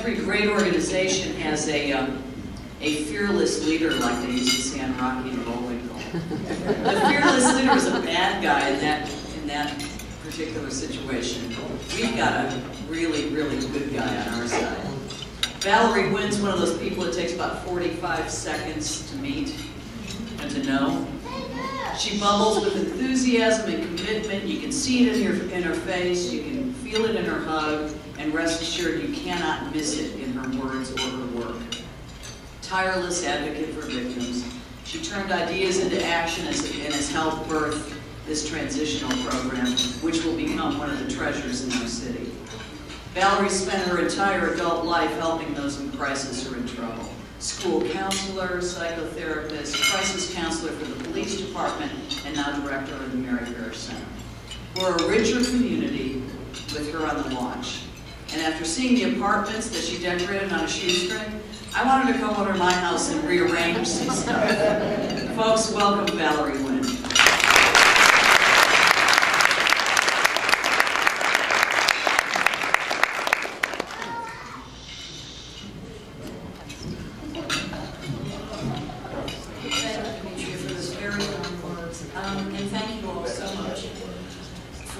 Every great organization has a fearless leader, like they used to say on Rocky and Bullwinkle. The fearless leader is a bad guy in that particular situation. We've got a really, really good guy on our side. Valerie Wynn's one of those people it takes about 45 seconds to meet and to know. She bubbles with enthusiasm and commitment. You can see it in her face, you can feel it in her hug, and rest assured you cannot miss it in her words or her work. Tireless advocate for victims, she turned ideas into action and has helped birth this transitional program, which will become one of the treasures in our city. Valerie spent her entire adult life helping those in crisis or in trouble. School counselor, psychotherapist, crisis counselor for the police department, and now director of the Mary Parrish Center. We're a richer community with her on the watch. And after seeing the apartments that she decorated on a shoestring, I wanted to come over to my house and rearrange some stuff. Folks, welcome Valerie Wynn.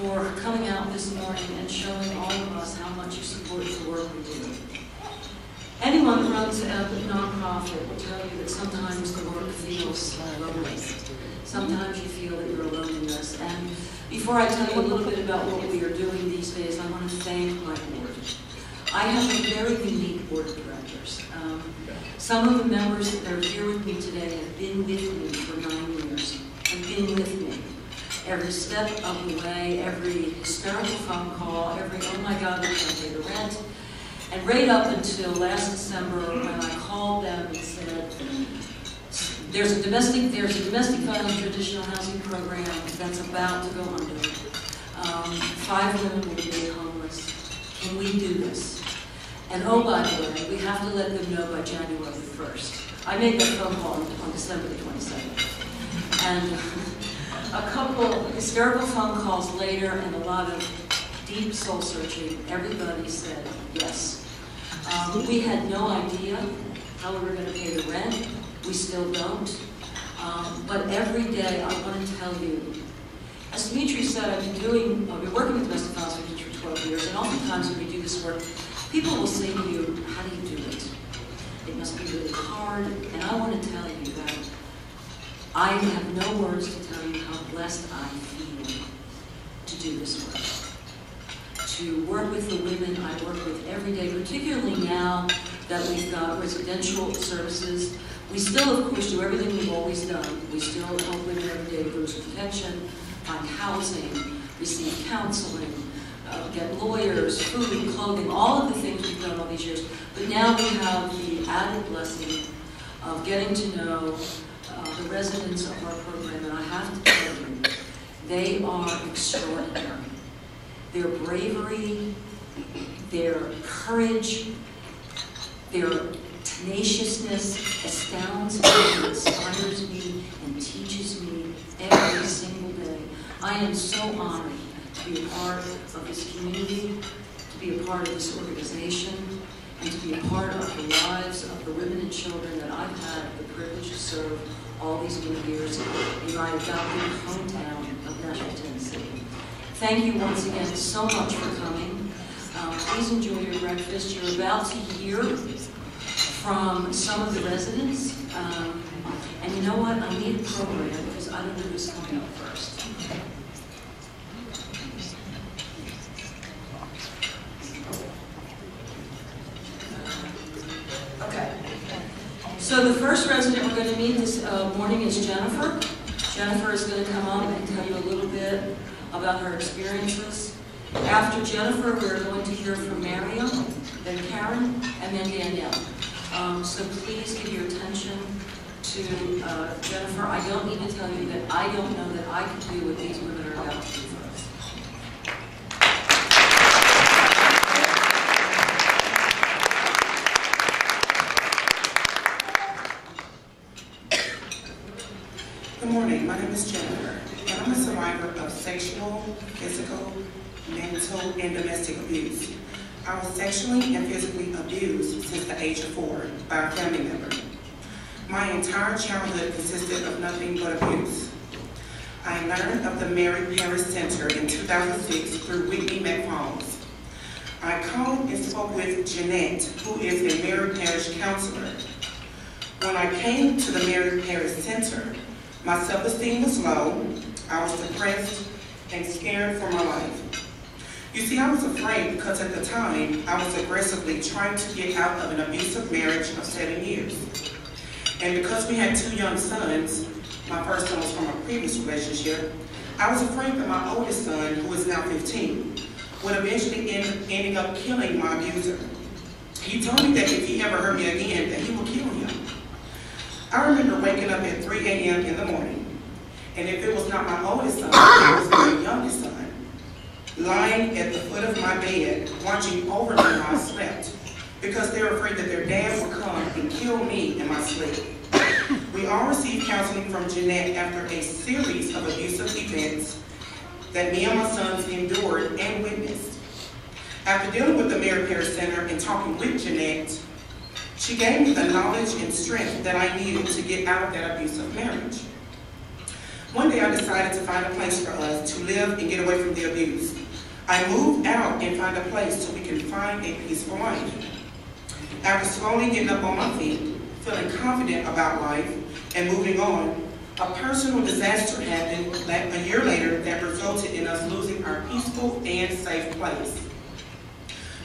For coming out this morning and showing all of us how much you support the work we do. Anyone who runs a nonprofit will tell you that sometimes the work feels lonely. Sometimes you feel that you're alone in this. And before I tell you a little bit about what we are doing these days, I want to thank my board. I have a very unique board of directors. Some of the members that are here with me today have been with me for 9 years, have been with me every step of the way, every hysterical phone call, every, oh my God, we can't pay the rent. And right up until last December when I called them and said, there's a domestic violence traditional housing program that's about to go under. 5 women will be made homeless. Can we do this? And oh, by the way, we have to let them know by January 1st. I made that phone call on December the 22nd. And a couple hysterical phone calls later and a lot of deep soul searching, everybody said yes. We had no idea how we were going to pay the rent. We still don't. But every day I want to tell you, as Dimitri said, I've been working with domestic violence victims for 12 years, and oftentimes when we do this work, people will say to you, how do you do it? It must be really hard, and I want to tell you that I have no words to tell you how blessed I feel to do this work. To work with the women I work with every day, particularly now that we've got residential services. We still, of course, do everything we've always done. We still help women every day with rules of protection, find housing, receive counseling, get lawyers, food, clothing, all of the things we've done all these years. But now we have the added blessing of getting to know the residents of our program, and I have to tell you, they are extraordinary. Their bravery, their courage, their tenaciousness astounds me, and inspires me, and teaches me every single day. I am so honored to be a part of this community, to be a part of this organization, and to be a part of the lives of the women and children that I've had the privilege to serve all these many years in my adopted hometown of Nashville, Tennessee. Thank you once again so much for coming. Please enjoy your breakfast. You're about to hear from some of the residents. And you know what? I need a program because I don't know who's coming up first. Okay. So the first resident we're going to meet this morning is Jennifer. Jennifer is going to come up and tell you a little bit about her experiences. After Jennifer, we're going to hear from Mariam, then Karen, and then Danielle. So please give your attention to Jennifer. I don't need to tell you that I don't know that I can do what these women are about to do for us. Good morning, my name is Jennifer, and I'm a survivor of sexual, physical, mental, and domestic abuse. I was sexually and physically abused since the age of 4 by a family member. My entire childhood consisted of nothing but abuse. I learned of the Mary Parrish Center in 2006 through Whitney McFalls. I called and spoke with Jeanette, who is a Mary Parrish counselor. When I came to the Mary Parrish Center, my self-esteem was low, I was depressed, and scared for my life. You see, I was afraid because at the time, I was aggressively trying to get out of an abusive marriage of 7 years. And because we had 2 young sons, my first son was from a previous relationship, I was afraid that my oldest son, who is now 15, would eventually end up killing my abuser. He told me that if he ever hurt me again, that he would kill him. I remember waking up at 3 a.m. in the morning, and if it was not my oldest son, it was my youngest son, lying at the foot of my bed, watching over me while I slept, because they were afraid that their dad would come and kill me in my sleep. We all received counseling from Jeanette after a series of abusive events that me and my sons endured and witnessed. After dealing with the Mary Parrish Center and talking with Jeanette, she gave me the knowledge and strength that I needed to get out of that abusive marriage. One day I decided to find a place for us to live and get away from the abuse. I moved out and found a place so we can find a peaceful life. After slowly getting up on my feet, feeling confident about life, and moving on, a personal disaster happened a year later that resulted in us losing our peaceful and safe place.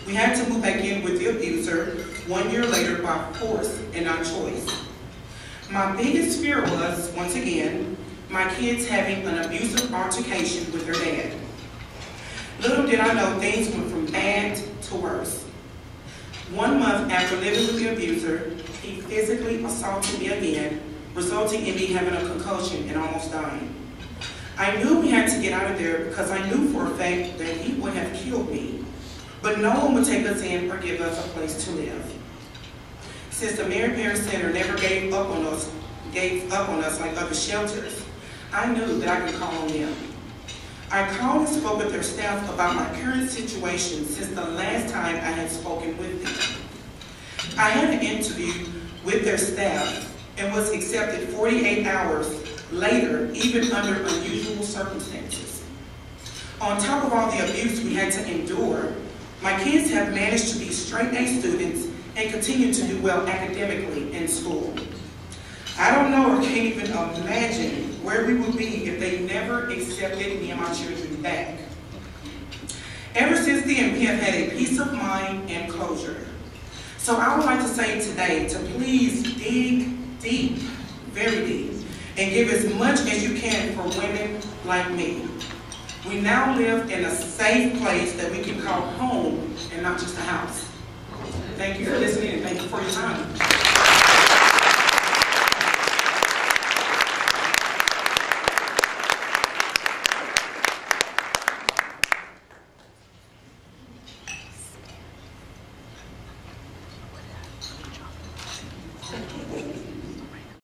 We had to move back in with the abuser 1 year later by force and not choice. My biggest fear was, once again, my kids having an abusive altercation with their dad. Little did I know things went from bad to worse. 1 month after living with the abuser, he physically assaulted me again, resulting in me having a concussion and almost dying. I knew we had to get out of there because I knew for a fact that he would have killed me, but no one would take us in or give us a place to live. Since the Mary Parrish Center never gave up on us like other shelters, I knew that I could call on them. I called and spoke with their staff about my current situation since the last time I had spoken with them. I had an interview with their staff and was accepted 48 hours later, even under unusual circumstances. On top of all the abuse we had to endure, my kids have managed to be straight A students and continue to do well academically in school. I don't know or can't even imagine where we would be if they never accepted me and my children back. Ever since then, we have had a peace of mind and closure. So I would like to say today to please dig deep, very deep, and give as much as you can for women like me. We now live in a safe place that we can call home and not just a house. Thank you for listening and thank you for your time.